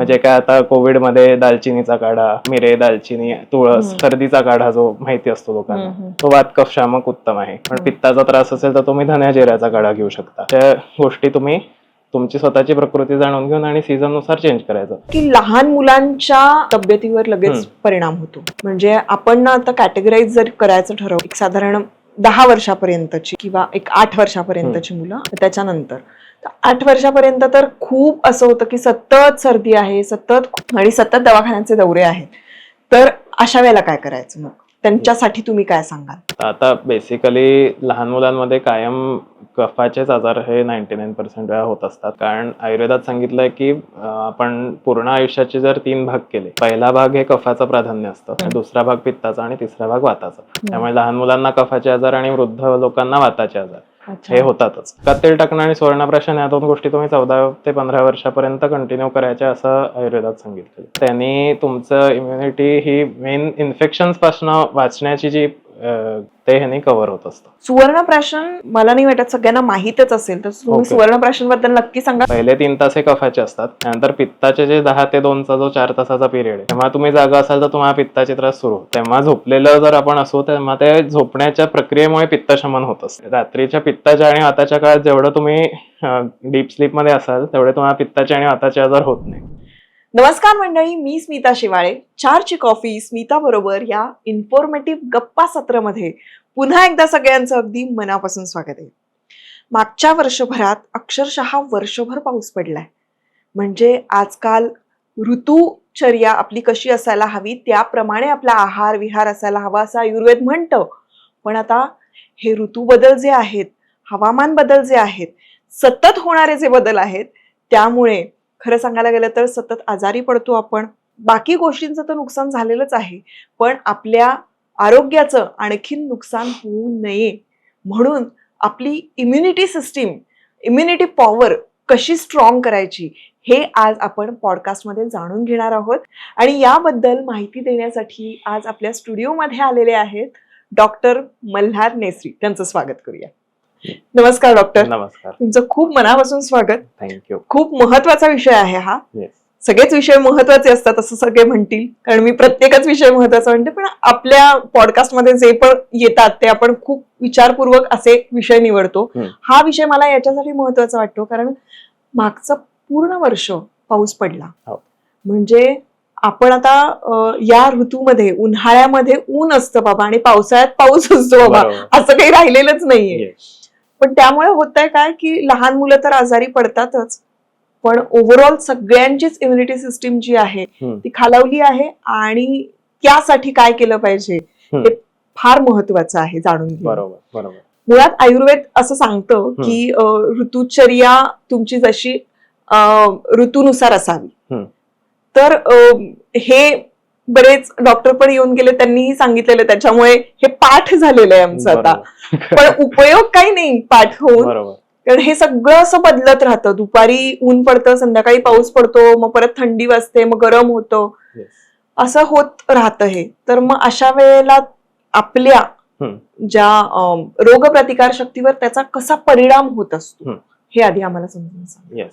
म्हणजे काय आता कोविडमध्ये दालचिनीचा काढा, मिरे, दालचिनी, तुळस, सर्दीचा काढा जो माहिती असतो लोकांना, तो वात कफ शामक उत्तम आहे. पण पित्ताचा त्रास असेल तर तुम्ही धन्या जिऱ्याचा काढा घेऊ शकता. त्या गोष्टी तुम्ही तुमची स्वतःची प्रकृती जाणून घेऊन आणि सीझन नुसार चेंज करायचं. की लहान मुलांच्या तब्येतीवर लगेच परिणाम होतो. म्हणजे आपण ना आता कॅटेगराईज जर करायचं ठरवलं, एक साधारण 10 वर्षापर्यंतची किंवा एक 8 वर्षापर्यंतची मुलं, त्याच्यानंतर 8 वर्षापर्यंत तर खूप असं होतं की सतत सर्दी आहे, सतत दवाखान्याचे दौरे आहेत. तर अशा वेळेला काय करायचं, मग त्यांच्यासाठी तुम्ही काय सांगाल? आता बेसिकली लहान मुलांमध्ये कायम कफाचेच आजार हे 99% वेळा होत असतात. कारण आयुर्वेदात सांगितलंय की आपण पूर्ण आयुष्याचे जर 3 भाग केले, पहिला भाग हे कफाचं प्राधान्य असतं, दुसरा भाग पित्ताचा आणि तिसरा भाग वाताचा. त्यामुळे लहान मुलांना कफाचे आजार आणि वृद्ध लोकांना वाताचे आजार हे होतातच. तेल टाकणं आणि सुवर्णप्राशन या 2 गोष्टी तुम्ही 14 ते 15 वर्षापर्यंत कंटिन्यू करायच्या असं आयुर्वेदात सांगितलं. त्यांनी तुमचं इम्युनिटी ही मेन इन्फेक्शन पासून वाचण्याची जी ते ह्यानी कव्हर होत असतं. सुवर्णप्राशन मला नाही वाटत सगळ्यांना माहितच असेल, तर तुम्ही सुवर्णप्राशन बद्दल नक्की सांगा. पहिले 3 तास हे कफाचे असतात, त्यानंतर पित्ताचे जे 10 ते 2 चा जो 4 तासाचा पिरियड आहे, तेव्हा तुम्ही जागा असाल तर तुम्हाला पित्ताचे त्रास सुरू. तेव्हा झोपलेलं जर आपण असू तेव्हा ते झोपण्याच्या प्रक्रियेमुळे पित्तशमन होत असते. रात्रीच्या पित्ताच्या आणि वाताच्या काळात जेवढं तुम्ही डीप स्लीप मध्ये असाल तेवढे तुम्हाला पित्ताचे आणि वाताचे आजार होत नाही. नमस्कार मंडळी, मी स्मिता शिवाळे. 4ची कॉफी स्मिता बरोबर या इन्फॉर्मेटिव्ह गप्पा सत्रामध्ये पुन्हा एकदा सगळ्यांचं अगदी मनापासून स्वागत आहे. मागच्या वर्षभरात अक्षरशः वर्षभर पाऊस पडलाय. म्हणजे आजकाल ऋतुचर्या आपली कशी असायला हवी त्याप्रमाणे आपला आहार विहार असायला हवा असं आयुर्वेद म्हणतं. पण आता हे ऋतू बदल जे आहेत, हवामान बदल जे आहेत, सतत होणारे जे बदल आहेत, त्यामुळे खरं सांगायला गेलं तर सतत आजारी पडतो आपण. बाकी गोष्टींचं तर नुकसान झालेलंच आहे, पण आपल्या आरोग्याचं आणखीन नुकसान होऊ नये म्हणून आपली इम्युनिटी सिस्टीम, इम्युनिटी पॉवर कशी स्ट्रॉंग करायची हे आज आपण पॉडकास्टमध्ये जाणून घेणार आहोत. आणि याबद्दल माहिती देण्यासाठी आज आपल्या स्टुडिओमध्ये आलेले आहेत डॉक्टर मल्हार नेसरी. त्यांचं स्वागत करूया. नमस्कार डॉक्टर. नमस्कार. तुमचं खूप मनापासून स्वागत. थँक्यू. खूप महत्वाचा विषय आहे हा. सगळेच विषय महत्वाचे असतात असं सगळे म्हणतील, कारण मी प्रत्येकच विषय महत्वाचा म्हणते, पण आपल्या पॉडकास्टमध्ये जे पण येतात ते आपण खूप विचारपूर्वक असे विषय निवडतो. हा विषय मला याच्यासाठी महत्वाचा वाटतो कारण मागचं पूर्ण वर्ष पाऊस पडला. म्हणजे आपण आता या ऋतूमध्ये, उन्हाळ्यामध्ये ऊन असतं बाबा आणि पावसाळ्यात पाऊस असतो बाबा, असं काही राहिलेलंच नाहीये. पण त्यामुळे होतंय काय की लहान मुलं तर आजारी पडतातच, पण ओव्हरऑल सगळ्यांचीच इम्युनिटी सिस्टीम जी आहे ती खालावली आहे. आणि त्यासाठी काय केलं पाहिजे हे फार महत्वाचं आहे जाणून घेणं. मुळात आयुर्वेद असं सांगतं की ऋतुचर्या तुमची जशी ऋतूनुसार असावी. तर हे बरेच डॉक्टर पण येऊन गेले, त्यांनीही सांगितलेलं, त्याच्यामुळे हे पाठ झालेलं आहे आमचं आता. पण उपयोग काही नाही पाठ होऊन, कारण हे सगळं असं बदलत राहतं. दुपारी ऊन पडतं, संध्याकाळी पाऊस पडतो, मग परत थंडी वाजते, मग गरम होतं, असं होत राहतं हे. तर मग अशा वेळेला आपल्या ज्या रोगप्रतिकार शक्तीवर त्याचा कसा परिणाम होत असतो हे आधी आम्हाला समजून सांगा.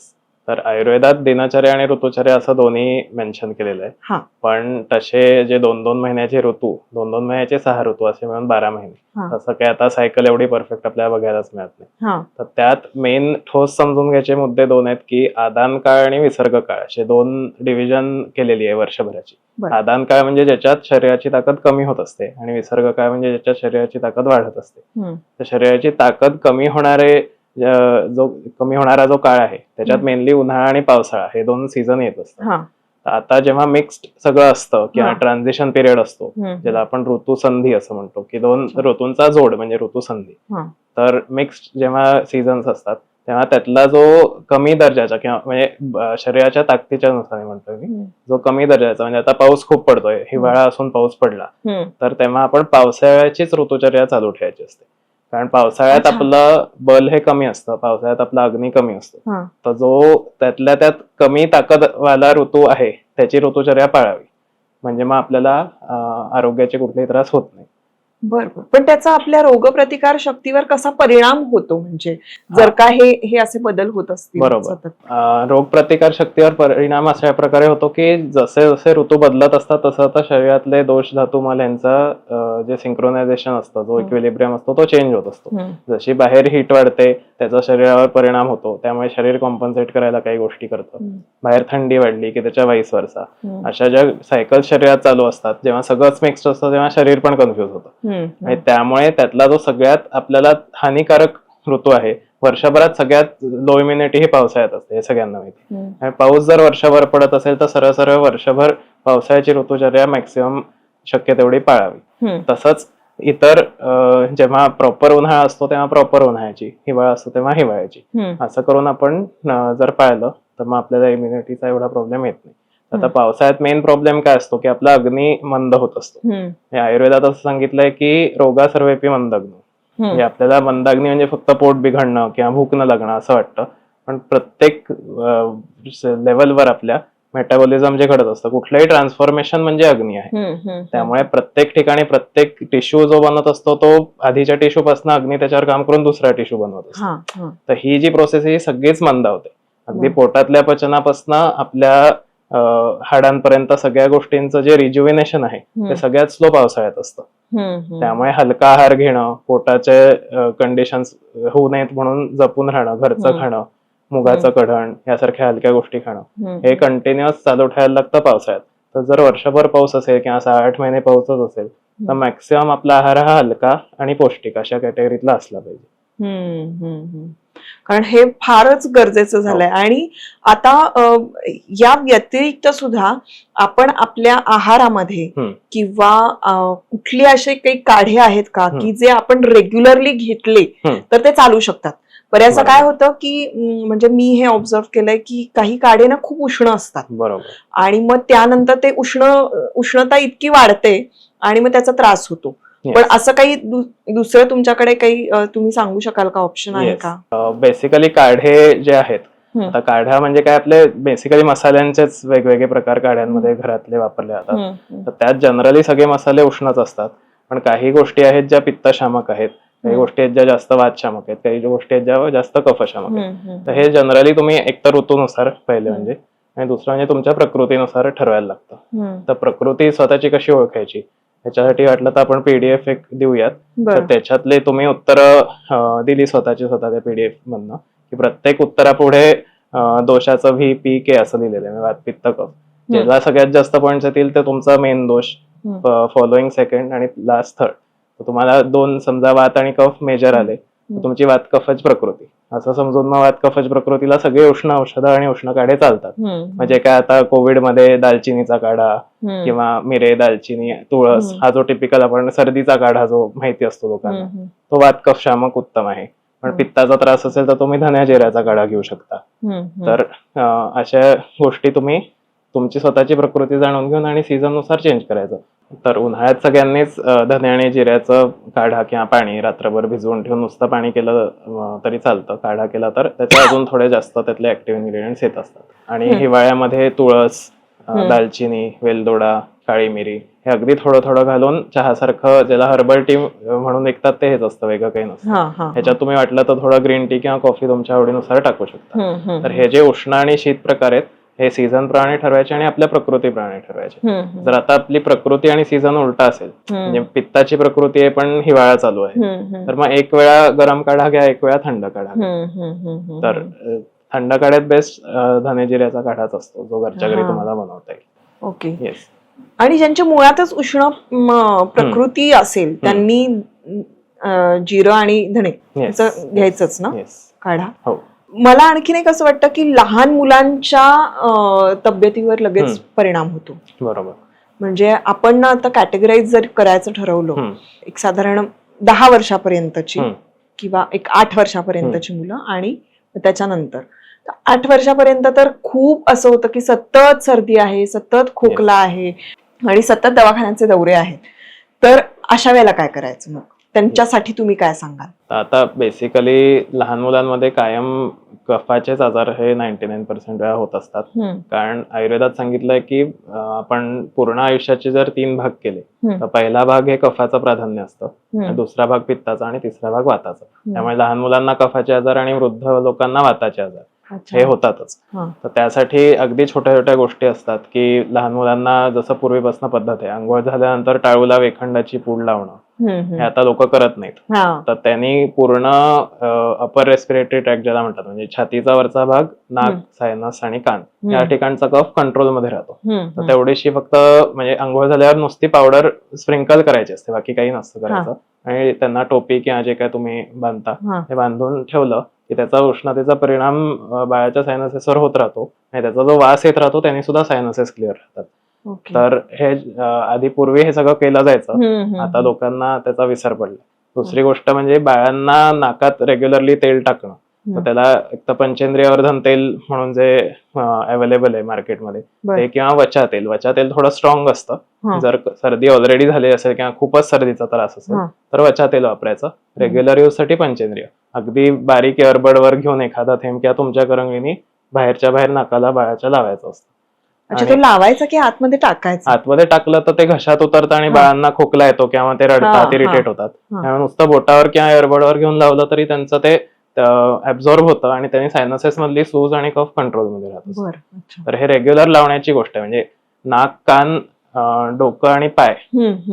तर आयुर्वेदात दिनचर्या आणि ऋतुचर्या असं दोन्ही मेन्शन केलेलं आहे. पण तसे जे 2-2 महिन्याचे ऋतू, 2-2 महिन्याचे 6 ऋतू असे मिळून 12 महिने, तसं काय आता सायकल एवढी परफेक्ट आपल्याला बघायलाच मिळत नाही. तर त्यात मेन ठोस समजून घ्यायचे मुद्दे 2 आहेत की आदान काळ आणि विसर्ग काळ, असे 2 डिव्हिजन केलेली आहे वर्षभराची. आदान काळ म्हणजे ज्याच्यात शरीराची ताकद कमी होत असते आणि विसर्ग काळ म्हणजे ज्याच्यात शरीराची ताकद वाढत असते. तर शरीराची ताकद कमी होणारा जो काळ आहे त्याच्यात मेनली उन्हाळा आणि पावसाळा हे 2 सीझन येत असतात. आता जेव्हा मिक्स्ड सगळं असतं किंवा ट्रान्झिशन पिरियड असतो, ज्याला आपण ऋतुसंधी असं म्हणतो की 2 ऋतूंचा जोड म्हणजे ऋतुसंधी. तर मिक्स्ड जेव्हा सीझन्स असतात तेव्हा त्यातला जो कमी दर्जाचा किंवा म्हणजे शरीराच्या ताकदीच्या नुसार म्हणतोय मी, जो कमी दर्जाचा, म्हणजे आता पाऊस खूप पडतोय, हिवाळा असून पाऊस पडला, तर तेव्हा आपण पावसाळ्याचीच ऋतुचर्या चालू ठेवायची असते. कारण पावसाळ्यात आपलं बल हे कमी असतं, पावसाळ्यात आपला अग्नी कमी असतो. तर जो त्यातल्या त्यात कमी ताकदवाला ऋतू आहे त्याची ऋतुचर्या पाळावी, म्हणजे मग आपल्याला आरोग्याचे कुठलेही त्रास होत नाही. बरोबर. पण त्याचा आपल्या रोगप्रतिकार शक्तीवर कसा परिणाम होतो, म्हणजे जर का हे असे बदल होत असतील बरोबर. सतत? रोगप्रतिकार शक्तीवर परिणाम अशा प्रकारे होतो की जसे जसे ऋतू बदलत असतात तसं तसं शरीरातले दोष धातू मल यांचा जे सिंक्रोनायझेशन असतं, जो इक्विलिब्रियम असतो तो चेंज होत असतो. जशी बाहेर हीट वाढते त्याचा शरीरावर परिणाम होतो, त्यामुळे शरीर कॉम्पन्सेट करायला काही गोष्टी करतं. बाहेर थंडी वाढली की त्याच्या वाईस वर्सा. अशा ज्या सायकल शरीरात चालू असतात, जेव्हा सगळंच मिक्स्ड असतं तेव्हा शरीर पण कन्फ्युज होतं. आणि त्यामुळे त्यातला जो सगळ्यात आपल्याला हानिकारक ऋतू आहे वर्षभरात सगळ्यात लो इम्युनिटी ही पावसाळ्यात असते, हे सगळ्यांना माहिती. आणि पाऊस जर वर्षभर पडत असेल तर सरळ सरळ वर्षभर पावसाळ्याची ऋतुचर्या मॅक्सिमम शक्य तेवढी पाळावी. तसंच इतर जेव्हा प्रॉपर उन्हाळा असतो तेव्हा प्रॉपर उन्हाळ्याची, हिवाळा असतो तेव्हा हिवाळ्याची, असं करून आपण जर पाळलं तर मग आपल्याला इम्युनिटीचा एवढा प्रॉब्लेम येत नाही. आता पावसाळ्यात मेन प्रॉब्लेम काय असतो की आपला अग्नी मंद होत असतो. आयुर्वेदात असं सांगितलंय की रोगा सर्वेपी मंदग्नी. म्हणजे आपल्याला मंदाग्नी म्हणजे फक्त पोट बिघडणं किंवा भूक न लागणं असं वाटतं, पण प्रत्येक लेवलवर आपल्या मेटाबॉलिझम जे घडत असतं, कुठलंही ट्रान्सफॉर्मेशन म्हणजे अग्नी आहे. त्यामुळे प्रत्येक ठिकाणी प्रत्येक टिश्यू जो बनत असतो तो आधीच्या टिश्यू पासून अग्नी त्याच्यावर काम करून दुसरा टिश्यू बनवत असतो. तर ही जी प्रोसेस आहे ही सगळीच मंदावते. अगदी पोटातल्या पचनापासून आपल्या हाडांपर्यंत सगळ्या गोष्टींचं जे रिज्युविनेशन आहे ते सगळ्यात स्लो पावसाळ्यात असतं. त्यामुळे हलका आहार घेणं, पोटाचे कंडिशन्स होऊ नयेत म्हणून जपून राहणं, घरचं खाणं, मुगाचं कढण यासारख्या हलक्या गोष्टी खाणं, हे कंटिन्युअस चालू ठेवायला लागतं पावसाळ्यात. तर जर वर्षभर पाऊस असेल किंवा 6-8 महिने पाऊसच असेल तर मॅक्सिमम आपला आहार हा हलका आणि पौष्टिक अशा कॅटेगरीतला असला पाहिजे. कारण हे फारच गरजेचं झालंय. आणि आता या व्यतिरिक्त सुद्धा आपण आपल्या आहारामध्ये किंवा कुठले असे काही काढे आहेत का की जे आपण रेग्युलरली घेतले तर ते चालू शकतात? बऱ्याचदा काय होतं की म्हणजे मी हे ऑब्झर्व केलंय की काही काढे ना खूप उष्ण असतात. बरोबर. आणि मग त्यानंतर ते उष्णता इतकी वाढते आणि मग त्याचा त्रास होतो. पण असं काही दुसरं तुमच्याकडे काही तुम्ही सांगू शकाल का, ऑप्शन आहे का? बेसिकली काढे जे आहेत, आता काढा म्हणजे काय, आपले बेसिकली मसाल्यांचेच वेगवेगळे प्रकार काढ्यांमध्ये घरातले वापरले जातात. तर त्यात जनरली सगळे मसाले उष्णच असतात, पण काही गोष्टी आहेत ज्या पित्तशामक आहेत, काही गोष्टी आहेत ज्या जास्त वातशामक आहेत, काही गोष्टी आहेत ज्या जास्त कफशामक आहेत. तर हे जनरली तुम्ही एकतर ऋतूनुसार पहिले म्हणजे, आणि दुसरं म्हणजे तुमच्या प्रकृतीनुसार ठरवायला लागतं. तर प्रकृती स्वतःची कशी ओळखायची याच्यासाठी वाटलं तर आपण पीडीएफ एक देऊयात. तर त्याच्यातले तुम्ही उत्तर दिली स्वतःची स्वतः त्या पीडीएफ मधनं की प्रत्येक उत्तरापुढे दोषाचं VPK असं लिहिलेलं आहे, वात पित्त कफ. ज्याला सगळ्यात जास्त पॉईंट्स येतील ते तुमचा मेन दोष, फॉलोइंग सेकंड आणि लास्ट थर्ड. तर तुम्हाला 2 समजा वात आणि कफ मेजर आले तर तुमची वात कफच प्रकृती असं समजून मग वात कफच प्रकृतीला सगळे उष्ण औषधं आणि उष्ण काढे चालतात. म्हणजे काय, आता कोविड मध्ये दालचिनीचा काढा किंवा मिरे, दालचिनी, तुळस हा जो टिपिकल आपण सर्दीचा काढा जो माहिती असतो लोकांना, तो वात कफ शामक उत्तम आहे. पण पित्ताचा त्रास असेल तर तुम्ही धन्या जिऱ्याचा काढा घेऊ शकता. तर अशा गोष्टी तुम्ही तुमची स्वतःची प्रकृती जाणून घेऊन आणि सीझन नुसार चेंज करायचं. तर उन्हाळ्यात सगळ्यांनीच धने आणि जिऱ्याचं काढा किंवा पाणी रात्रभर भिजवून ठेवून नुसतं पाणी केलं तरी चालतं. काढा केला तर त्याचे अजून थोडे जास्त त्यातले ऍक्टिव्ह इन्ग्रेडियंट्स येत असतात. आणि हिवाळ्यामध्ये तुळस, दालचिनी, वेलदोडा, काळी मिरी हे अगदी थोडं थोडं घालून चहासारखं, ज्याला हर्बल टी म्हणून विकतात ते हेच असतं, वेगळं काही नसतं. ह्याच्यात तुम्ही वाटलं तर थोडं ग्रीन टी किंवा कॉफी तुमच्या आवडीनुसार टाकू शकता. तर हे जे उष्ण आणि शीत प्रकार आहेत हे सीझन प्रमाणे ठरवायचे आणि आपल्या प्रकृतीप्रमाणे ठरवायचे. जर आता आपली प्रकृती आणि सीझन उलटा असेल, म्हणजे पित्ताची प्रकृती आहे पण हिवाळा चालू आहे, तर मग एक वेळा गरम काढा घ्या, एक वेळा थंड काढा घ्या. तर थंड काढ्यात बेस्ट धने जिऱ्याचा काढाच असतो, जो घरच्या घरी तुम्हाला बनवता येईल. ओके. येस. आणि ज्यांच्या मुळातच उष्ण प्रकृती असेल त्यांनी जिरं आणि धणे घ्यायचंच ना काढा? हो. मला आणखीन एक असं वाटतं की लहान मुलांच्या तब्येतीवर लगेच परिणाम होतो. बरोबर. म्हणजे आपण ना आता कॅटेगराईज जर करायचं ठरवलं, एक साधारण 10 वर्षापर्यंतची किंवा एक 8 वर्षापर्यंतची मुलं आणि त्याच्यानंतर 8 वर्षापर्यंत तर खूप असं होतं की सतत सर्दी आहे, सतत खोकला आहे आणि सतत दवाखान्याचे दौरे आहेत. तर अशा वेळेला काय करायचं मग? त्यांच्यासाठी तुम्ही काय सांगाल? आता बेसिकली लहान मुलांमध्ये कायम कफाचेच आजार हे 99% वेळा होत असतात. कारण आयुर्वेदात सांगितलंय की आपण पूर्ण आयुष्याचे जर 3 भाग केले तर पहिला भाग हे कफाचं प्राधान्य असतं, दुसरा भाग पित्ताचा आणि तिसरा भाग वाताचा. त्यामुळे लहान मुलांना कफाचे आजार आणि वृद्ध लोकांना वाताचे आजार हे होतातच. तर त्यासाठी अगदी छोट्या छोट्या गोष्टी असतात की लहान मुलांना जसं पूर्वीपासून पद्धत आहे, आंघोळ झाल्यानंतर टाळूला वेखंडाची पूड लावणं, हे आता लोक करत नाहीत. तर त्यांनी पूर्ण अपर रेस्पिरेटरी ट्रॅक्ट ज्याला म्हणतात, म्हणजे छातीचा वरचा भाग, नाक, सायनस आणि कान या ठिकाणचा कफ कंट्रोलमध्ये राहतो. तर तेवढीशी फक्त म्हणजे आंघोळ झाल्यावर नुसती पावडर स्प्रिंकल करायची असते, बाकी काही नसतं करायचं. आणि त्यांना टोपी किंवा जे काय तुम्ही बांधता ते बांधून ठेवलं की त्याचा उष्णतेचा परिणाम बाळाच्या सायनसेसवर होत राहतो आणि त्याचा जो वास येत राहतो त्यांनी सुद्धा सायनसेस क्लिअर राहतात. तर हे आधी पूर्वी हे सगळं केलं जायचं, आता लोकांना त्याचा विसर पडला. दुसरी गोष्ट म्हणजे बाळांना नाकात रेग्युलरली तेल टाकणं. तर त्याला एक तर पंचेंद्रियवर्धन तेल म्हणून जे अवेलेबल आहे मार्केटमध्ये ते, किंवा वचा तेल. वचा तेल थोडं स्ट्रॉंग असतं. जर सर्दी ऑलरेडी झाली असेल किंवा खूपच सर्दीचा त्रास असेल तर वचा तेल वापरायचं. रेग्युलर यूज साठी पंचेंद्रिय, अगदी बारीक एअरबडवर घेऊन एखादा थेंब किंवा तुमच्या करंगीने बाहेरच्या बाहेर नाकाला बाळाच्या लावायचं असतं. अच्छा, तो लावायचा की आतमध्ये टाकायचं? आतमध्ये टाकलं तर ते घशात उतरतं आणि बाळांना खोकला येतो किंवा ते रडतात, इरिटेट होतात. त्यामुळे नुसतं बोटावर किंवा एअरबडवर घेऊन लावलं तरी त्यांचं ते ऍब्झॉर्ब होतं आणि त्यांनी सायनसेस मधली सूज आणि कफ कंट्रोलमध्ये राहतो. तर हे रेग्युलर लावण्याची गोष्ट आहे. म्हणजे नाक, कान, डोकं आणि पाय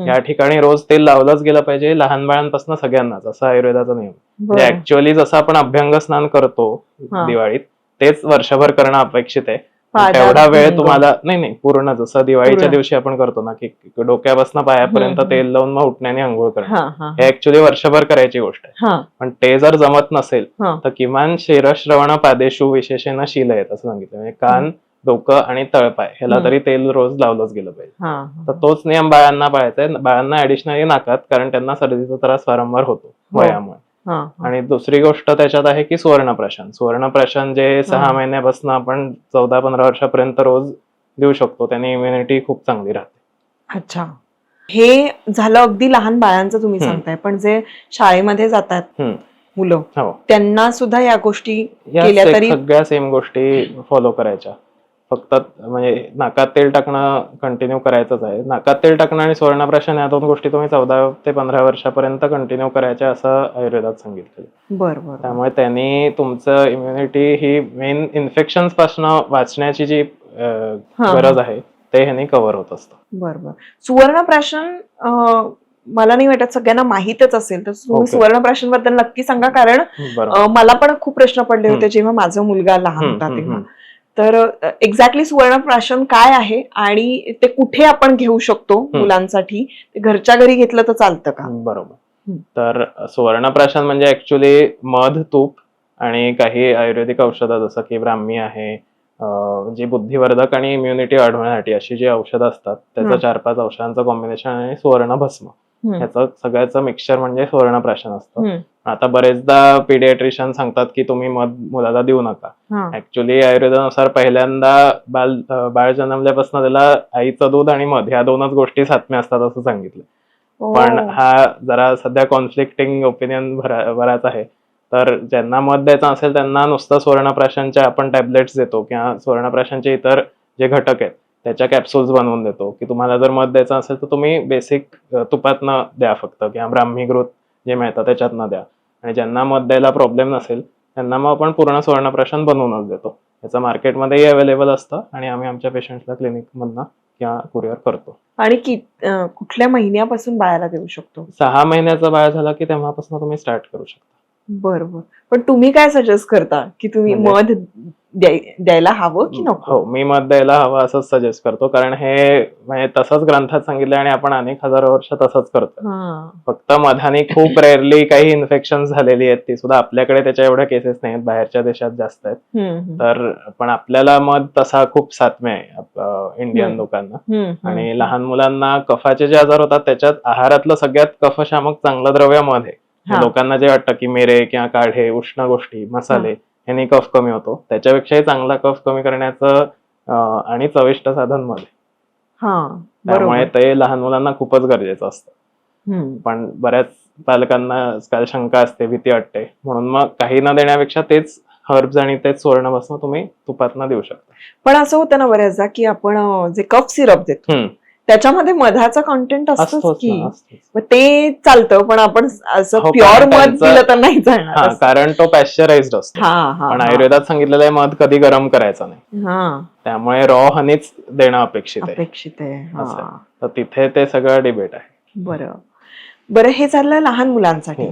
या ठिकाणी रोज तेल लावलंच गेलं पाहिजे, लहान बाळांपासून सगळ्यांनाच, असं आयुर्वेदाचा नियम. म्हणजे ऍक्च्युअली जसं आपण अभ्यंग स्नान करतो दिवाळीत तेच वर्षभर करणं अपेक्षित आहे. तेवढा वेळ तुम्हाला नाही पूर्ण जसं दिवाळीच्या दिवशी आपण करतो ना की डोक्यापासून पायापर्यंत तेल लावून मग उठण्याने आंघोळ करणं, हे ऍक्च्युअली वर्षभर करायची गोष्ट आहे. पण ते जर जमत नसेल तर किमान शिरश्रवण पादेशू विशेषेण शील आहेत असं सांगितलं. म्हणजे कान, डोकं आणि तळपाय ह्याला तरी तेल रोज लावलंच गेलं पाहिजे. तर तोच नियम बाळांना पाळायचा आहे. बाळांना ऍडिशनली नाकात, कारण त्यांना सर्दीचा त्रास वारंवार होतो वयामुळे. आणि दुसरी गोष्ट त्याच्यात आहे की सुवर्णप्राशन. सुवर्णप्राशन जे 6 महिन्यापासून आपण 14-15 वर्षापर्यंत रोज देऊ शकतो, त्याने इम्युनिटी खूप चांगली राहते. अच्छा, हे झालं अगदी लहान बाळांचं तुम्ही सांगताय, पण जे शाळेमध्ये जातात मुलं, त्यांना सुद्धा या गोष्टी केल्या तरी सगळ्या सेम गोष्टी फॉलो करायच्या. फक्त म्हणजे नाकात तेल टाकणं कंटिन्यू करायचंच आहे. नाकात तेल टाकणं आणि सुवर्णप्राशन या 2 गोष्टी तुम्ही 14 ते 15 वर्षापर्यंत कंटिन्यू करायच्या असं आयुर्वेदात सांगितलं. बरोबर. त्यामुळे त्यांनी तुमचं इम्युनिटी ही मेन इन्फेक्शन पासून वाचण्याची जी गरज आहे ते ह्यानी कव्हर होत असतं. बरोबर. सुवर्णप्राशन मला नाही वाटत सगळ्यांना माहीतच असेल, तर तुम्ही सुवर्णप्राशन बद्दल नक्की सांगा, कारण मला पण खूप प्रश्न पडले होते जेव्हा माझा मुलगा लहान होता तेव्हा. तर एक्झॅक्टली सुवर्णप्राशन काय आहे आणि ते कुठे आपण घेऊ शकतो मुलांसाठी? घरच्या घरी घेतलं तर चालतं का? बरोबर. तर सुवर्णप्राशन म्हणजे ऍक्च्युली मध, तूप आणि काही आयुर्वेदिक औषधं जसं की ब्राह्मी आहे, जी बुद्धिवर्धक आणि इम्युनिटी वाढवण्यासाठी अशी जी औषधं असतात त्याचं 4-5 औषधांचं कॉम्बिनेशन आणि सुवर्ण भस्म ह्याचं सगळ्याचं मिक्सचर म्हणजे सुवर्णप्राशन असतं. आता बरेचदा पिडियाट्रिशियन सांगतात की तुम्ही मध मुलाला देऊ नका. ऍक्च्युली आयुर्वेदानुसार पहिल्यांदा बाळ जन्मल्यापासून त्याला आईचं दूध आणि मध ह्या 2च गोष्टी सात्म्य असतात असं सांगितलं. पण हा जरा सध्या कॉन्फ्लिक्टिंग ओपिनियन बराच आहे. तर ज्यांना मध द्यायचं असेल त्यांना नुसतं सुवर्णप्राशनच्या आपण टॅबलेट्स देतो किंवा सुवर्णप्राशनचे इतर जे घटक आहेत त्याच्या कॅप्सूल्स बनवून देतो की तुम्हाला जर मध द्यायचं असेल तर तुम्ही बेसिक तुपातनं द्या फक्त, किंवा ब्राह्मी ग्रोथ जे मिळतं त्याच्यातनं द्या. आणि ज्यांना मध द्यायला प्रॉब्लेम नसेल त्यांना मग आपण पूर्ण सुवर्णप्राशन बनवूनच देतो. याचं मार्केटमध्येही अवेलेबल असतं आणि आम्ही आमच्या पेशंट्सला क्लिनिक मधनं किंवा कुरिअर करतो. आणि कुठल्या महिन्यापासून बाळाला देऊ शकतो? 6 महिन्याचा बाळ झाला की तेव्हापासून तुम्ही स्टार्ट करू शकता. बरोबर. पण तुम्ही काय सजेस्ट करता की तुम्ही मध द्यायला हवं की नको? हो, मी मध द्यायला हवं असंच सजेस्ट करतो, कारण हे म्हणजे तसंच ग्रंथात सांगितलं आणि आपण अनेक हजार वर्ष तसंच करतो. फक्त मधाने खूप रेअरली काही इन्फेक्शन झालेली आहेत, ती सुद्धा आपल्याकडे त्याच्या एवढ्या केसेस नाहीत, बाहेरच्या देशात जास्त आहेत. तर पण आपल्याला मध तसा खूप सात्म्य आहे इंडियन लोकांना. आणि लहान मुलांना कफाचे जे आजार होतात त्याच्यात आहारातलं सगळ्यात कफशामक चांगलं द्रव्य मध आहे. लोकांना जे वाटतं की मेरे किंवा काढे, उष्ण गोष्टी, मसाले यांनी कफ कमी होतो, त्याच्यापेक्षाही चांगला कफ कमी करण्याचं आणि चविष्ट साधन मध आहे. त्यामुळे ते लहान मुलांना खूपच गरजेचं असतं. पण बऱ्याच पालकांना आजकाल शंका असते, भीती वाटते, म्हणून मग काही न देण्यापेक्षा तेच हर्ब्स आणि तेच सुवर्णभस्म तुम्ही तुपातना देऊ शकता. पण असं होतं ना बऱ्याचदा की आपण जे कफ सिरप देतो त्याच्यामध्ये मधाचा कंटेंट असतोच की, मग ते चालतं, पण आपण असं प्युअर मध दिलं तर नाही चालणार. कारण तो पॅश्चराइज्ड असतो. पण आयुर्वेदात सांगितलेलं आहे मध कधी गरम करायचा नाही, त्यामुळे रॉ हनीच देणं अपेक्षित आहे. तर तिथे ते सगळं डिबेट आहे. बरं, हे झालं लहान मुलांसाठी.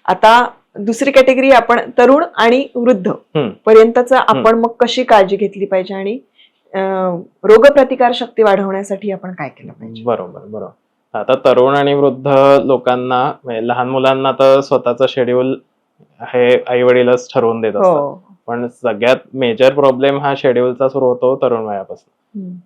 आता दुसरी कॅटेगरी आपण तरुण आणि वृद्ध पर्यंतच आपण मग कशी काळजी घेतली पाहिजे आणि रोगप्रतिकार शक्ती वाढवण्यासाठी आपण काय केलं पाहिजे? बरोबर. आता तरुण आणि वृद्ध लोकांना, लहान मुलांना तर स्वतःचं शेड्यूल हे आई वडीलच ठरवून देत असतात, पण सगळ्यात मेजर प्रॉब्लेम हा शेड्यूलचा सुरू होतो तरुण वयापासून.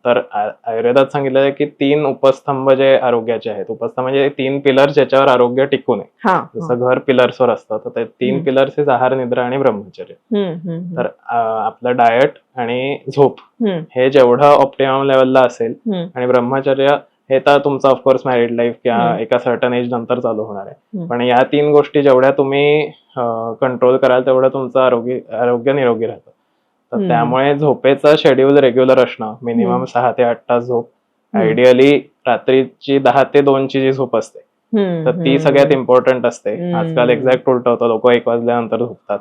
तर आयुर्वेदात सांगितलं आहे की 3 उपस्तंभ जे आरोग्याचे आहेत, उपस्तंभ म्हणजे 3 पिलर ज्याच्यावर आरोग्य टिकून आहे. जसं घर पिलर्सवर असतं, तर ते 3 पिलर्स आहेत आहार, निद्रा आणि ब्रह्मचर्य. तर आपलं डाएट आणि झोप हे जेवढं ऑप्टिमम लेवलला असेल, आणि ब्रह्मचर्य हे तर तुमचं ऑफकोर्स मॅरिड लाईफ किंवा एका सर्टन एज नंतर चालू होणार आहे, पण या 3 गोष्टी जेवढ्या तुम्ही कंट्रोल कराल तेवढं तुमचं आरोग्य निरोगी राहतं. तर त्यामुळे झोपेचं शेड्यूल रेग्युलर असणं, मिनिमम 6 ते 8 तास झोप, आयडियली रात्रीची 10 ते 2 ची जी झोप असते तर ती सगळ्यात इम्पॉर्टंट असते. आजकाल एक्झॅक्ट उलट होतं, लोक 1 वाजल्यानंतर झोपतात.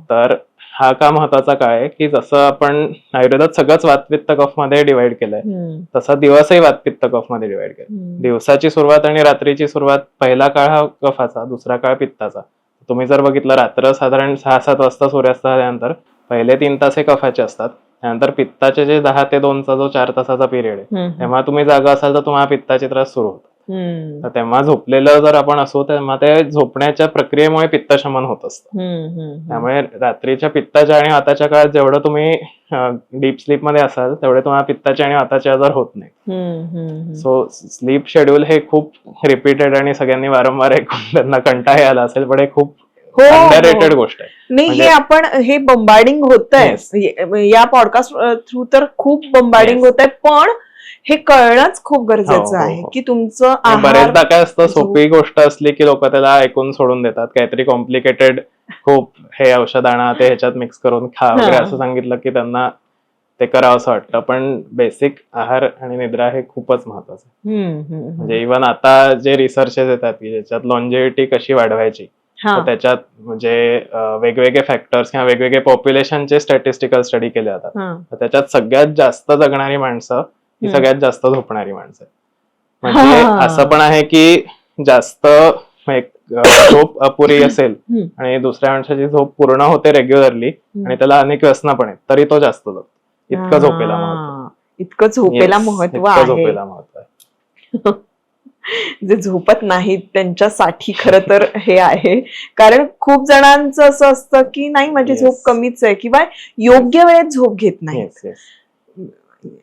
तर हा का महत्वाचा काय आहे की जसं आपण आयुर्वेदात सगळंच वातपित्त कफ मध्ये डिवाइड केलंय, तसा दिवसही वातपित्त कफ मध्ये डिवाइड केलं. दिवसाची सुरुवात आणि रात्रीची सुरुवात, पहिला काळ हा कफाचा, दुसरा काळ पित्ताचा. तुम्ही जर बघितलं, रात्र साधारण 6-7 वाजता सूर्यास्त झाल्यानंतर पहिले 3 तास हे कफाचे असतात, त्यानंतर पित्ताचे जे 10 ते 2 चा जो 4 तासाचा पिरियड आहे, तेव्हा तुम्ही जागा असाल तर तुम्हाला पित्ताचे त्रास सुरू होतात. तर तेव्हा झोपलेलं जर आपण असू, तेव्हा ते झोपण्याच्या प्रक्रियेमुळे पित्तशमन होत असतं. त्यामुळे रात्रीच्या पित्ताच्या आणि वाताच्या काळात जेवढं तुम्ही डीप स्लीप मध्ये असाल तेवढे तुम्हाला पित्ताचे आणि वाताचे आजार होत नाही. सो स्लीप शेड्यूल हे खूप रिपीटेड आणि सगळ्यांनी वारंवार ऐकून त्यांना कंटाळा आला असेल, पण हे खूप अंडररेटेड गोष्ट आहे. नाही, हे आपण हे बंबार्डिंग होत आहे या पॉडकास्ट थ्रू, तर खूप बंबार्डिंग होत आहे, पण हे कळणंच खूप गरजेचं आहे की तुमचं बरेचदा काय असतं, सोपी गोष्ट असली की लोक त्याला ऐकून सोडून देतात. काहीतरी कॉम्प्लिकेटेड, खूप हे औषध आणा, ते ह्याच्यात मिक्स करून खा वगैरे असं सांगितलं की त्यांना ते करावं असं वाटतं. पण बेसिक आहार आणि निद्रा हे खूपच महत्वाचं आहे. म्हणजे इव्हन आता जे रिसर्चेस येतात की ज्याच्यात लॉन्जेव्हिटी कशी वाढवायची, तर त्याच्यात म्हणजे वेगवेगळे फॅक्टर्स किंवा वेगवेगळे पॉप्युलेशनचे स्टॅटिस्टिकल स्टडी केले जातात. तर त्याच्यात सगळ्यात जास्त जगणारी माणसं ही सगळ्यात जास्त झोपणारी माणसं. म्हणजे असं पण आहे की जास्त झोप अपुरी असेल आणि दुसऱ्या माणसाची झोप पूर्ण होते रेग्युलरली आणि त्याला अनेक व्यसनं पण आहेत, तरी तो जास्त जगतो. इतकं झोपेला महत्व आहे. जे झोपत नाहीत त्यांच्यासाठी खरं तर हे आहे, कारण खूप जणांचं असं असतं की नाही, माझी झोप कमीच आहे किंवा योग्य वेळेत झोप घेत नाही.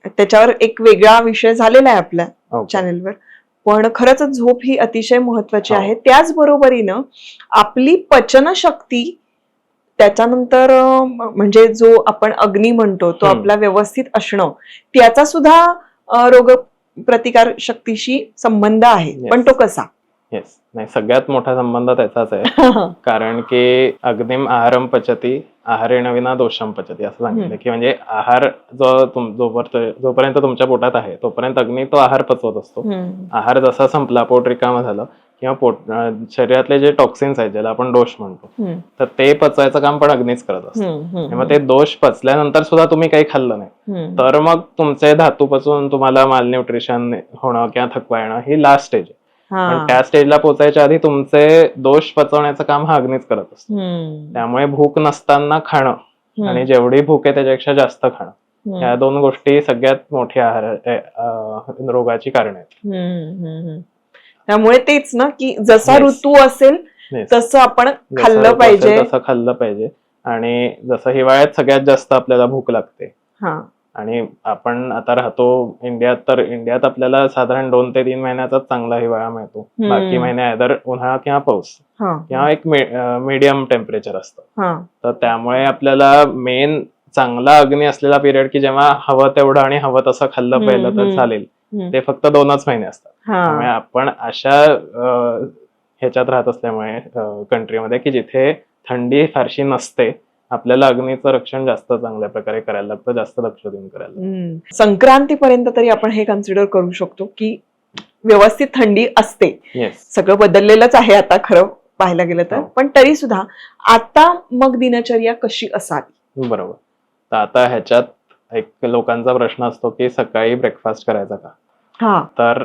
त्याच्यावर एक वेगळा विषय झालेला आहे आपल्या चॅनेलवर, पण खरंच झोप ही अतिशय महत्वाची आहे. त्याचबरोबरीनं आपली पचनशक्ती, त्याच्यानंतर म्हणजे जो आपण अग्नी म्हणतो तो आपला व्यवस्थित असणं, त्याचा सुद्धा रोग प्रतिकार शक्तीशी संबंध आहे. पण तो कसा? नाही, सगळ्यात मोठा संबंध त्याचाच आहे. कारण की अग्निम आहारम पचती आहारेण विना दोषम पचती असं सांगितलं की म्हणजे आहार जोपर्यंत तुमच्या पोटात आहे तोपर्यंत अग्नी तो आहार पचवत असतो. आहार जसा संपला, पोट रिकामं झालं किंवा शरीरातले जे टॉक्सिन्स आहेत ज्याला आपण दोष म्हणतो, तर ते पचवायचं काम पण अग्नीच करत असतो. मग ते दोष पचल्यानंतर सुद्धा तुम्ही काही खाल्लं नाही तर मग तुमचे धातू पचून तुम्हाला मालन्यूट्रिशन होणं किंवा थकवा येणं ही लास्ट स्टेज आहे. पण त्या स्टेजला पोहोचायच्या आधी तुमचे दोष पचवण्याचं काम हा अग्नीच करत असतो. त्यामुळे भूक नसताना खाणं आणि जेवढी भूक आहे त्याच्यापेक्षा जास्त खाणं, या 2 गोष्टी सगळ्यात मोठी आहार रोगाची कारण आहेत. त्यामुळे तेच ना की जसा ऋतू असेल तसं आपण खाल्लं पाहिजे. आणि जसं हिवाळ्यात सगळ्यात जास्त आपल्याला भूक लागते आणि आपण आता राहतो इंडियात, तर इंडियात आपल्याला साधारण 2 ते 3 महिन्याचाच चांगला हिवाळा मिळतो. बाकी महिने आयदर उन्हाळा किंवा पाऊस किंवा एक मीडियम टेम्परेचर असतं. तर त्यामुळे आपल्याला मेन चांगला अग्नी असलेला पिरियड की जेव्हा हवं तेवढं आणि हवं तसं खाल्लं पाहिलं तर चालेल, ते फक्त 2च महिने असतात. त्यामुळे आपण अशा ह्याच्यात राहत असल्यामुळे कंट्रीमध्ये की जिथे थंडी फारशी नसते, आपल्याला अग्नीचं रक्षण जास्त चांगल्या प्रकारे करायला लागतं, जास्त लक्ष देऊन करायला लागतं. संक्रांतीपर्यंत तरी आपण हे कन्सिडर करू शकतो की व्यवस्थित थंडी असते. सगळं बदललेलंच आहे आता खरं पाहायला गेलं तर, पण तरी सुद्धा आता मग दिनचर्या कशी असावी? बरोबर. तर आता ह्याच्यात एक लोकांचा प्रश्न असतो की सकाळी ब्रेकफास्ट करायचा का? तर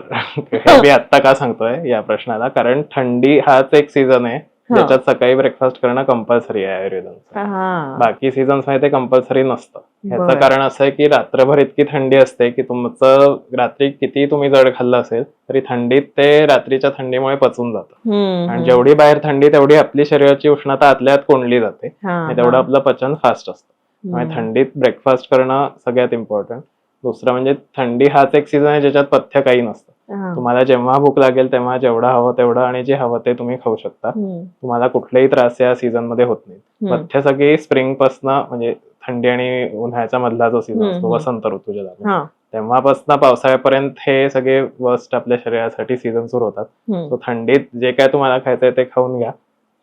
हे मी आता का सांगतोय या प्रश्नाला, कारण थंडी हाच एक सीझन आहे ज्याच्यात सकाळी ब्रेकफास्ट करणं कंपल्सरी आहे आयुर्वेदाचं. बाकी सीझन्स मध्ये ते कंपल्सरी नसतं. ह्याचं कारण असं आहे की रात्रभर इतकी थंडी असते की तुमचं रात्री किती तुम्ही जड खाल्लं असेल तरी थंडीत ते रात्रीच्या थंडीमुळे पचून जातं, आणि जेवढी बाहेर थंडी तेवढी आपली शरीराची उष्णता आतल्यात कोंडली जाते आणि तेवढं आपलं पचन फास्ट असतं. त्यामुळे थंडीत ब्रेकफास्ट करणं सगळ्यात इम्पॉर्टंट. दुसरं म्हणजे थंडी हाच एक सीझन आहे ज्याच्यात पथ्य काही नसतं. तुम्हाला जेव्हा भूक लागेल तेव्हा जेवढं हवं तेवढं आणि जे हवं ते तुम्ही खाऊ शकता. तुम्हाला कुठलेही त्रास या सीझन मध्ये होत नाही. पथ्य सगळी स्प्रिंग पासनं, म्हणजे थंडी आणि उन्हाळ्याच्या मधला जो सीझन असतो वसंत ऋतू ज्याला, तेव्हापासून पावसाळ्यापर्यंत हे सगळे वर्स्ट आपल्या शरीरासाठी सीझन सुरू होतात. सो थंडीत जे काय तुम्हाला खायचंय ते खाऊन घ्या.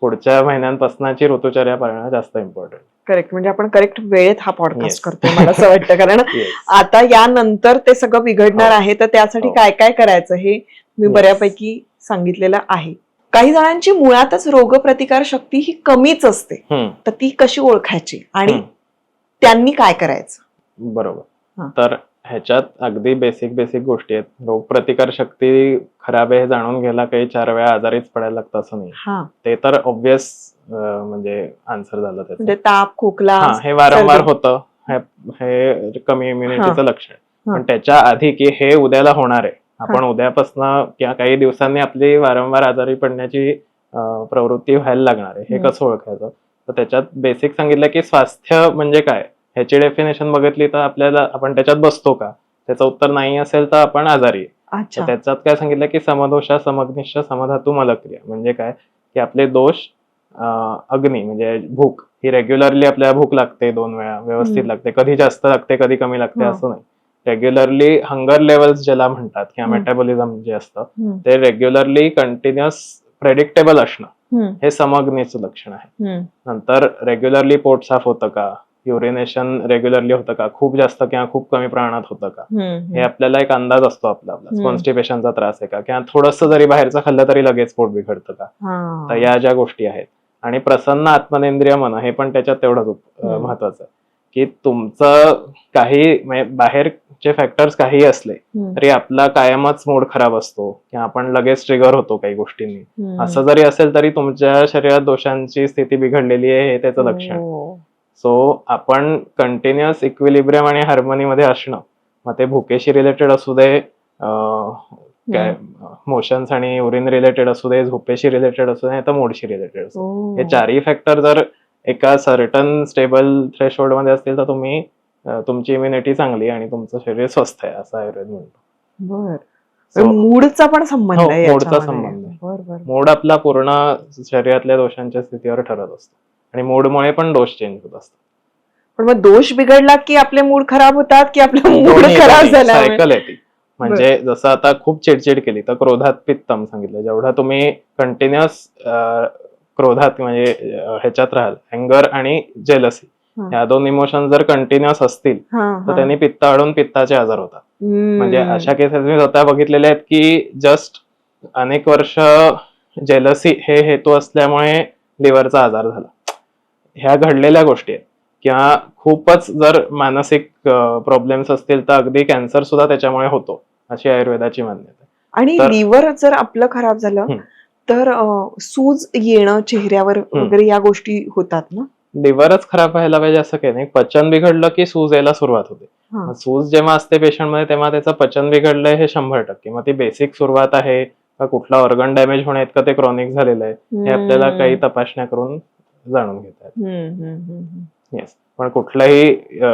पुढच्या महिन्यांपासूनची ऋतुचर्या पाळणं जास्त इम्पॉर्टंट. करेक्ट. म्हणजे आपण करेक्ट वेळेत हा पॉडकास्ट करतोय मला असं वाटतं, कारण आता यानंतर ते सगळं बिघडणार आहे, तर त्यासाठी काय काय करायचं हे मी बऱ्यापैकी सांगितलेलं आहे. काही जणांची मुळातच रोगप्रतिकार शक्ती ही कमीच असते, तर ती कशी ओळखायची आणि त्यांनी काय करायचं? बरोबर. तर ह्याच्यात अगदी बेसिक गोष्टी आहेत. रोगप्रतिकार शक्ती खराब आहे हे जाणून घ्यायला काही 4 वेळा आजारीच पडायला लागतं असं नाही. ते तर ऑब्विस म्हणजे आन्सर झालं त्याचं. म्हणजे ताप, खोकला हे वारंवार होतं, हे कमी इम्युनिटीचं लक्षण. पण त्याच्या आधी की हे उद्याला होणार आहे, आपण उद्यापासनं किंवा काही दिवसांनी आपली वारंवार आजारी पडण्याची प्रवृत्ती व्हायला लागणार आहे, हे कसं ओळखायचं? तर त्याच्यात बेसिक सांगितलं की स्वास्थ्य म्हणजे काय ह्याची डेफिनेशन बघितली तर आपल्याला, आपण त्याच्यात बसतो का, त्याचं उत्तर नाही असेल तर आपण आजारी आहे. त्याच्यात काय सांगितलं की समदोषा समग्निश्च समधातू मलक्रिया. म्हणजे काय की आपले दोष अग्नी म्हणजे भूक ही रेग्युलरली आपल्याला भूक लागते 2 वेळा व्यवस्थित लागते, कधी जास्त लागते कधी कमी लागते असं नाही. रेग्युलरली हंगर लेवल्स ज्याला म्हणतात किंवा मेटाबॉलिझम जे असतं ते रेग्युलरली कंटिन्युअस प्रेडिक्टेबल असणं हे समग्नीचं लक्षण आहे. नंतर रेग्युलरली पोट साफ होतं का, युरिनेशन रेग्युलरली होतं का, खूप जास्त किंवा खूप कमी प्रमाणात होतं का, हे आपल्याला एक अंदाज असतो आपला. कॉन्स्टिपेशनचा त्रास आहे का, किंवा थोडंसं जरी बाहेरचं खाल्लं तरी लगेच पोट बिघडतं का. तर या ज्या गोष्टी आहेत. आणि प्रसन्न आत्मनेंद्रिय मन हे पण त्याच्यात तेवढंच महत्वाचं आहे की तुमचं काही बाहेरचे फॅक्टर्स काही असले तरी आपला कायमच मूड खराब असतो किंवा आपण लगेच ट्रिगर होतो काही गोष्टींनी. असं जरी असेल तरी तुमच्या शरीरात दोषांची स्थिती बिघडलेली आहे हे त्याचं लक्षण. सो आपण कंटिन्युअस इक्विलिब्रियम आणि हार्मोनीमध्ये असणं, मग ते भुकेशी रिलेटेड असू दे, काय मोशन्स आणि युरिन रिलेटेड असू दे, झोपेशी रिलेटेड असू दे, तर मूडशी रिलेटेड असू दे, हे चारही फॅक्टर जर एका सर्टन स्टेबल थ्रेशोल्ड मध्ये असतील तर तुम्ही तुमची इम्युनिटी चांगली आणि तुमचं शरीर स्वस्थ आहे असं आयुर्वेद म्हणतो. मूडचा पण संबंध आहे. मूडचा संबंध आहे. मूड आपला पूर्ण शरीरातल्या दोषांच्या स्थितीवर ठरत असतो आणि मूडमुळे पण दोष चेंज होत असतात. पण मग दोष बिघडला की आपले मूड खराब होतात की आपला मूड खराब झाला, सायकल आहे ती. म्हणजे जसं आता खूप चिडचिड केली तर क्रोधात पित्तम सांगितलं. जेवढा तुम्ही कंटिन्युअस क्रोधात म्हणजे ह्याच्यात राहाल, अँगर आणि जेलसी ह्या 2 इमोशन जर कंटिन्युअस असतील तर त्यांनी पित्त अडून पित्ताचे आजार होतात. म्हणजे अशा केसेस मी स्वतः बघितलेल्या आहेत की जस्ट अनेक वर्ष जेलसी हे हेतू असल्यामुळे लिव्हरचा आजार झाला. ह्या घडलेल्या गोष्टी आहेत. किंवा खूपच जर मानसिक प्रॉब्लेम्स असतील तर अगदी कॅन्सर सुद्धा त्याच्यामुळे होतो अशी आयुर्वेदाची मान्यता आहे. आणि लिव्हर जर आपलं खराब झालं तर सूज येणं चेहऱ्यावर वगैरे या गोष्टी होतात ना? लिव्हरच खराब व्हायला पाहिजे असं काही नाही. पचन बिघडलं की सूज यायला सुरुवात होते. सूज जेव्हा असते पेशंटमध्ये तेव्हा त्याचं पचन बिघडलंय हे 100%. मग ती बेसिक सुरुवात आहे का कुठला ऑर्गन डॅमेज होण्या इतकं ते क्रॉनिक झालेलं आहे हे आपल्याला काही तपासण्या करून जाणून घेतात. येस. पण कुठलंही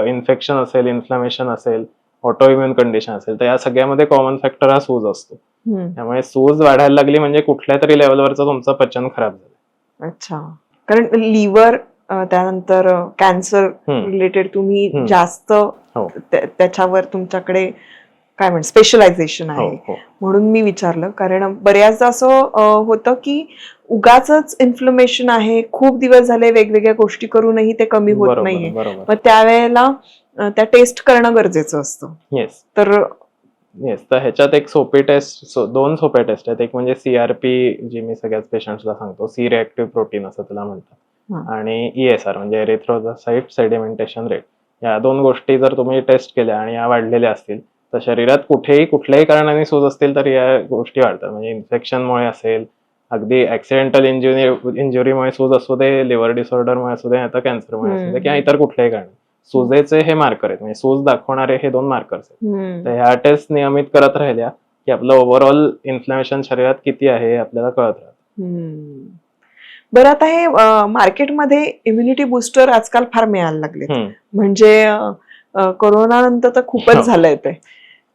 इन्फेक्शन असेल, इन्फ्लॅमेशन असेल, ऑटो इम्युन कंडिशन असेल तर या सगळ्यामध्ये कॉमन फॅक्टर हा सूज असतो. त्यामुळे सूज वाढायला लागली म्हणजे कुठल्या तरी लेवलवरचं तुमचं पचन खराब झालं. अच्छा. कारण लिव्हर त्यानंतर कॅन्सर रिलेटेड तुम्ही जास्त त्याच्यावर तुमच्याकडे काय म्हणतात स्पेशलायझेशन आहे. म्हणून मी विचारलं, कारण बऱ्याचदा असं होतं की उगाच इन्फ्लमेशन आहे, खूप दिवस झाले वेगवेगळ्या गोष्टी करूनही ते कमी होत नाहीये, मग त्यावेळेला त्या टेस्ट करणं गरजेचं असतं. तर तर ह्याच्यात एक सोपी टेस्ट, 2 सोप्या टेस्ट आहेत. एक म्हणजे CRP, जी मी सगळ्याच पेशंट्सला सांगतो, सी रिएक्टिव्ह प्रोटीन असं त्याला म्हणतात, आणि ESR म्हणजे एरिथ्रोसाइट सेडिमेंटेशन रेट. या 2 गोष्टी जर तुम्ही टेस्ट केल्या आणि या वाढलेल्या असतील तर शरीरात कुठल्याही कारणाने सूज असतील तर या गोष्टी वाढतात. म्हणजे इन्फेक्शनमुळे असेल, अगदी ऍक्सिडेंटल इंजुरीमुळे सूज असू दे, लिव्हर डिसऑर्डरमुळे असू दे, आता कॅन्सरमुळे असू दे, किंवा इतर कुठल्याही कारण, सुजेचे हे मार्कर आहेत, म्हणजे सूज दाखवणारे हे 2 मार्कर्स आहेत. तर ह्या टेस्ट नियमित करत राहिल्या की आपलं ओव्हरऑल इन्फ्लमेशन शरीरात किती आहे हे आपल्याला कळत राहतं. बरं, आता हे मार्केटमध्ये इम्युनिटी बुस्टर आजकाल फार मिळायला लागले, म्हणजे कोरोना नंतर तर खूपच झालंय ते.